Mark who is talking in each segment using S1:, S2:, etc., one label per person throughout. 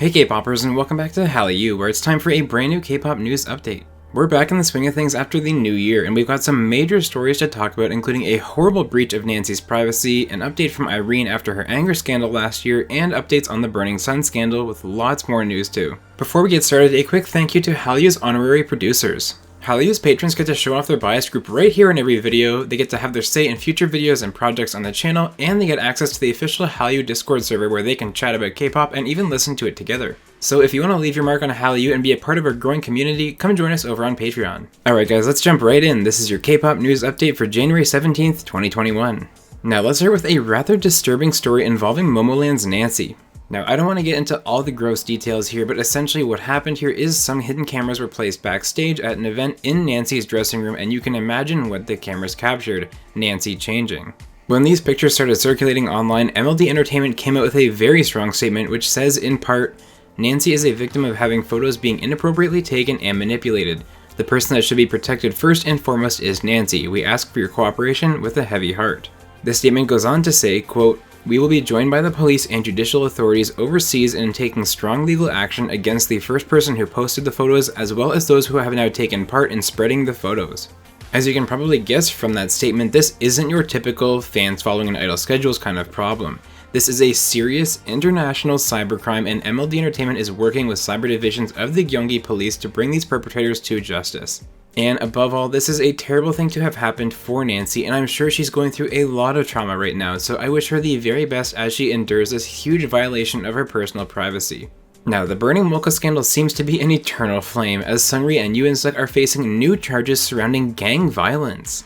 S1: Hey K-popers, and welcome back to Hallyu, where it's time for a brand new K-pop news update. We're back in the swing of things after the new year, and we've got some major stories to talk about, including a horrible breach of Nancy's privacy, an update from Irene after her anger scandal last year, and updates on the Burning Sun scandal, with lots more news too. Before we get started, a quick thank you to Hallyu's honorary producers. Hallyu's patrons get to show off their bias group right here in every video, they get to have their say in future videos and projects on the channel, and they get access to the official Hallyu Discord server where they can chat about K-pop and even listen to it together. So if you want to leave your mark on Hallyu and be a part of our growing community, come join us over on Patreon. Alright guys, let's jump right in. This is your K-pop news update for January 17th, 2021. Now let's start with a rather disturbing story involving Momoland's Nancy. Now, I don't want to get into all the gross details here, but essentially what happened here is some hidden cameras were placed backstage at an event in Nancy's dressing room, and you can imagine what the cameras captured: Nancy changing. When these pictures started circulating online, MLD Entertainment came out with a very strong statement which says, in part, "Nancy is a victim of having photos being inappropriately taken and manipulated. The person that should be protected first and foremost is Nancy. We ask for your cooperation with a heavy heart." The statement goes on to say, quote, "We will be joined by the police and judicial authorities overseas in taking strong legal action against the first person who posted the photos, as well as those who have now taken part in spreading the photos." As you can probably guess from that statement, this isn't your typical fans following an idol schedules kind of problem. This is a serious international cybercrime, and MLD Entertainment is working with cyber divisions of the Gyeonggi police to bring these perpetrators to justice. And above all, this is a terrible thing to have happened for Nancy, and I'm sure she's going through a lot of trauma right now, so I wish her the very best as she endures this huge violation of her personal privacy. Now, the burning mocha scandal seems to be an eternal flame, as Seungri and Hyoyeon are facing new charges surrounding gang violence.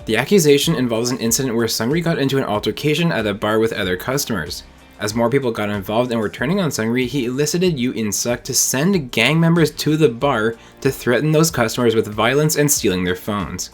S1: The accusation involves an incident where Seungri got into an altercation at a bar with other customers. As more people got involved and were turning on Seungri, he elicited Yubin to send gang members to the bar to threaten those customers with violence and stealing their phones.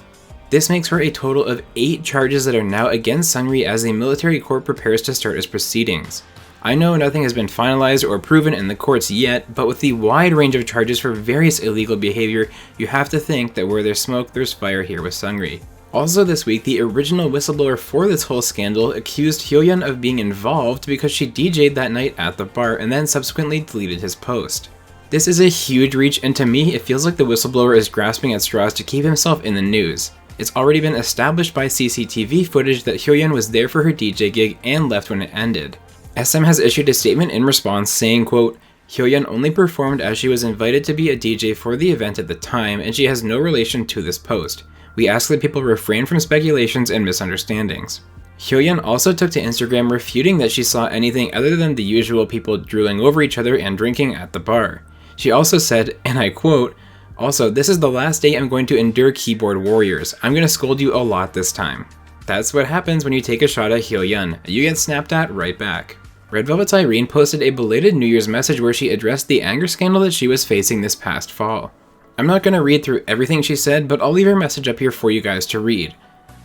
S1: This makes for a total of 8 charges that are now against Seungri as the military court prepares to start its proceedings. I know nothing has been finalized or proven in the courts yet, but with the wide range of charges for various illegal behavior, you have to think that where there's smoke, there's fire here with Seungri. Also this week, the original whistleblower for this whole scandal accused Hyoyeon of being involved because she DJ'd that night at the bar and then subsequently deleted his post. This is a huge reach, and to me it feels like the whistleblower is grasping at straws to keep himself in the news. It's already been established by CCTV footage that Hyoyeon was there for her DJ gig and left when it ended. SM has issued a statement in response saying, quote, "Hyoyeon only performed as she was invited to be a DJ for the event at the time, and she has no relation to this post. We ask that people refrain from speculations and misunderstandings." Hyoyeon also took to Instagram refuting that she saw anything other than the usual people drooling over each other and drinking at the bar. She also said, and I quote, "Also, this is the last day I'm going to endure keyboard warriors. I'm going to scold you a lot this time." That's what happens when you take a shot at Hyoyeon. You get snapped at right back. Red Velvet's Irene posted a belated New Year's message where she addressed the anger scandal that she was facing this past fall. I'm not going to read through everything she said, but I'll leave her message up here for you guys to read.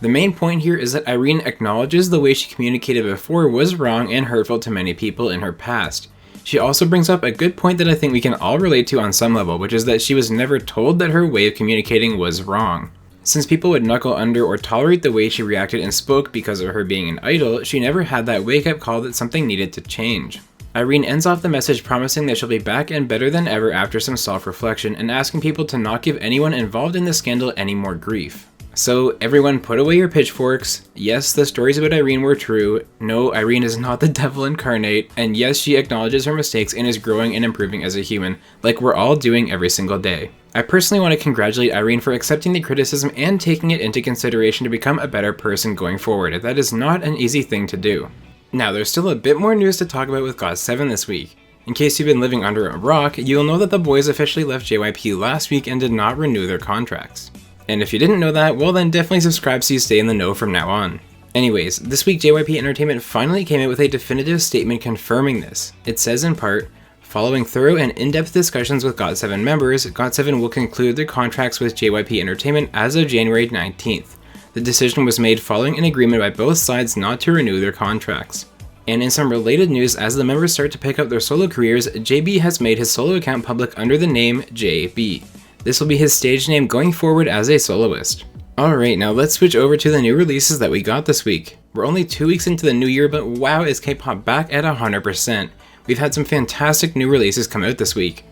S1: The main point here is that Irene acknowledges the way she communicated before was wrong and hurtful to many people in her past. She also brings up a good point that I think we can all relate to on some level, which is that she was never told that her way of communicating was wrong. Since people would knuckle under or tolerate the way she reacted and spoke because of her being an idol, she never had that wake-up call that something needed to change. Irene ends off the message promising that she'll be back and better than ever after some self-reflection, and asking people to not give anyone involved in the scandal any more grief. So everyone, put away your pitchforks. Yes, the stories about Irene were true. No, Irene is not the devil incarnate. And yes, she acknowledges her mistakes and is growing and improving as a human, like we're all doing every single day. I personally want to congratulate Irene for accepting the criticism and taking it into consideration to become a better person going forward. That is not an easy thing to do. Now, there's still a bit more news to talk about with GOT7 this week. In case you've been living under a rock, you'll know that the boys officially left JYP last week and did not renew their contracts. And if you didn't know that, well then definitely subscribe so you stay in the know from now on. Anyways, this week JYP Entertainment finally came out with a definitive statement confirming this. It says in part, "Following thorough and in-depth discussions with GOT7 members, GOT7 will conclude their contracts with JYP Entertainment as of January 19th. The decision was made following an agreement by both sides not to renew their contracts." And in some related news, as the members start to pick up their solo careers, JB has made his solo account public under the name JB. This will be his stage name going forward as a soloist. Alright, now let's switch over to the new releases that we got this week. We're only 2 weeks into the new year, but wow, is K-pop back at 100%. We've had some fantastic new releases come out this week.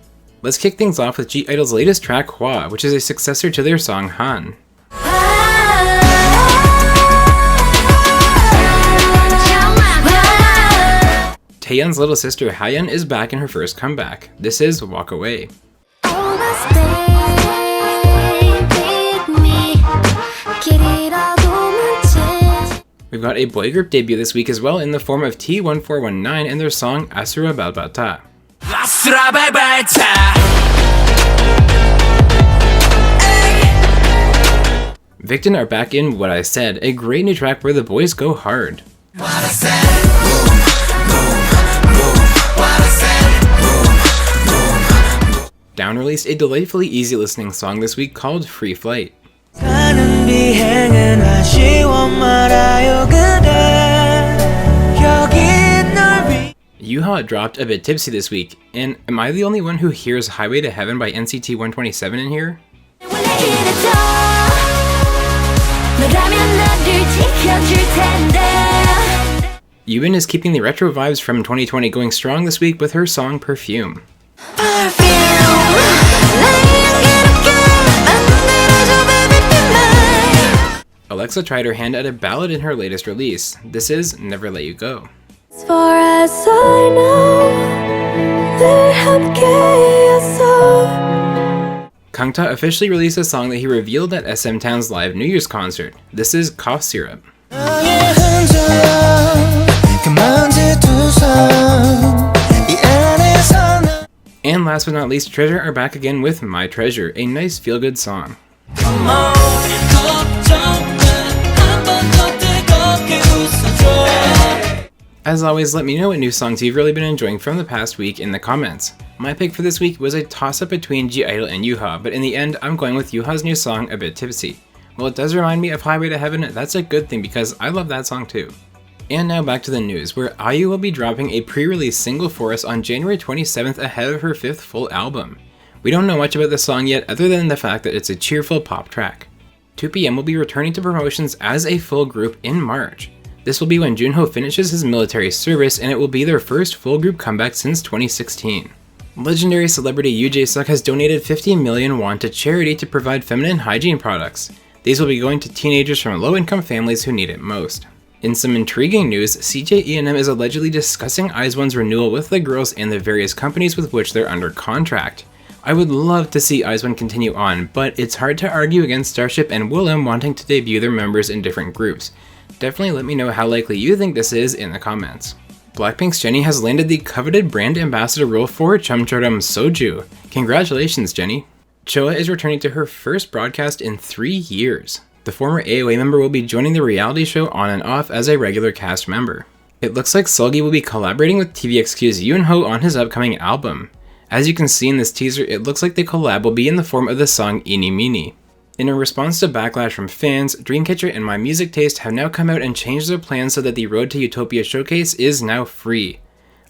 S1: Let's kick things off with (G)I-DLE's latest track, ChoA, which is a successor to their song Han. Taeyeon's little sister Hayeon is back in her first comeback. This is Walk Away. We've got a boy group debut this week as well in the form of T1419 and their song Asura Balbata. Victon are back in What I Said, a great new track where the boys go hard. Dvwn released a delightfully easy listening song this week called Free Flight. Youha dropped Abittipsy this week, and am I the only one who hears Highway to Heaven by NCT 127 in here? Yubin is keeping the retro vibes from 2020 going strong this week with her song Perfume. Alexa tried her hand at a ballad in her latest release. This is Never Let You Go.
S2: As far as I know,
S1: Kangta officially released a song that he revealed at SM Town's live New Year's concert. This is Cough Syrup. And last but not least, Treasure are back again with My Treasure, a nice feel-good song. As always, let me know what new songs you've really been enjoying from the past week in the comments. My pick for this week was a toss-up between (G)I-DLE and Youha, but in the end, I'm going with Youha's new song, A Bit Tipsy. While it does remind me of Highway to Heaven, that's a good thing because I love that song too. And now back to the news, where IU will be dropping a pre-release single for us on January 27th ahead of her 5th full album. We don't know much about the song yet other than the fact that it's a cheerful pop track. 2PM will be returning to promotions as a full group in March. This will be when Junho finishes his military service, and it will be their first full group comeback since 2016. Legendary celebrity Yoo Jae-suk has donated 50 million won to charity to provide feminine hygiene products. These will be going to teenagers from low-income families who need it most. In some intriguing news, CJ E&M is allegedly discussing IZ*ONE's renewal with the girls and the various companies with which they're under contract. I would love to see IZ*ONE continue on, but it's hard to argue against Starship and Willem wanting to debut their members in different groups. Definitely let me know how likely you think this is in the comments. Blackpink's Jennie has landed the coveted brand ambassador role for Chumcharam Soju. Congratulations, Jennie! ChoA is returning to her first broadcast in 3 years. The former AOA member will be joining the reality show on and off as a regular cast member. It looks like Seungri will be collaborating with TVXQ's Yoonho on his upcoming album. As you can see in this teaser, it looks like the collab will be in the form of the song Eeny Meeny. In a response to backlash from fans, Dreamcatcher and My Music Taste have now come out and changed their plans so that the Road to Utopia showcase is now free.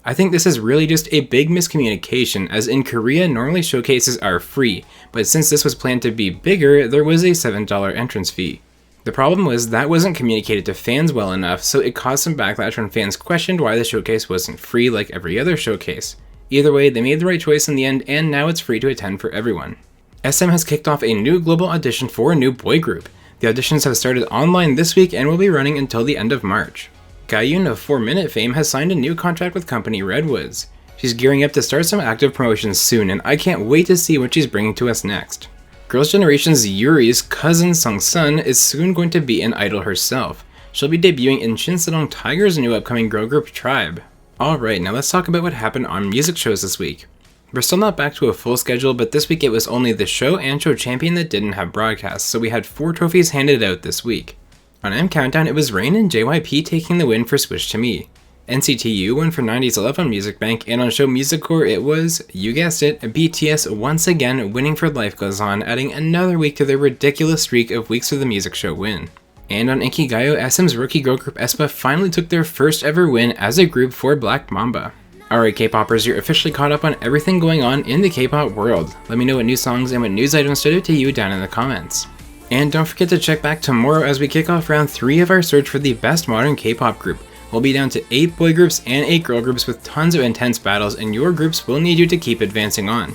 S1: I think this is really just a big miscommunication, as in Korea normally showcases are free, but since this was planned to be bigger, there was a $7 entrance fee. The problem was that wasn't communicated to fans well enough, so it caused some backlash when fans questioned why the showcase wasn't free like every other showcase. Either way, they made the right choice in the end, and now it's free to attend for everyone. SM has kicked off a new global audition for a new boy group. The auditions have started online this week and will be running until the end of March. Gayoon of 4 Minute fame has signed a new contract with company Redwoods. She's gearing up to start some active promotions soon, and I can't wait to see what she's bringing to us next. Girls' Generation's Yuri's cousin Sungsun is soon going to be an idol herself. She'll be debuting in Shinsadong Tiger's new upcoming girl group Tribe. Alright, now let's talk about what happened on music shows this week. We're still not back to a full schedule, but this week it was only the show and show champion that didn't have broadcasts, so we had 4 trophies handed out this week. On M Countdown, it was Rain and JYP taking the win for Switch to Me. NCT won for 90s Love on Music Bank, and on Show Music Core it was, you guessed it, BTS once again winning for Life Goes On, adding another week to their ridiculous streak of weeks with a music show win. And on Inkigayo, SM's rookie girl group aespa finally took their first ever win as a group for Black Mamba. Alright K-popers, you're officially caught up on everything going on in the K-pop world. Let me know what new songs and what news items stood out to you down in the comments. And don't forget to check back tomorrow as we kick off round 3 of our search for the best modern K-pop group. will be down to 8 boy groups and 8 girl groups with tons of intense battles, and your groups will need you to keep advancing on.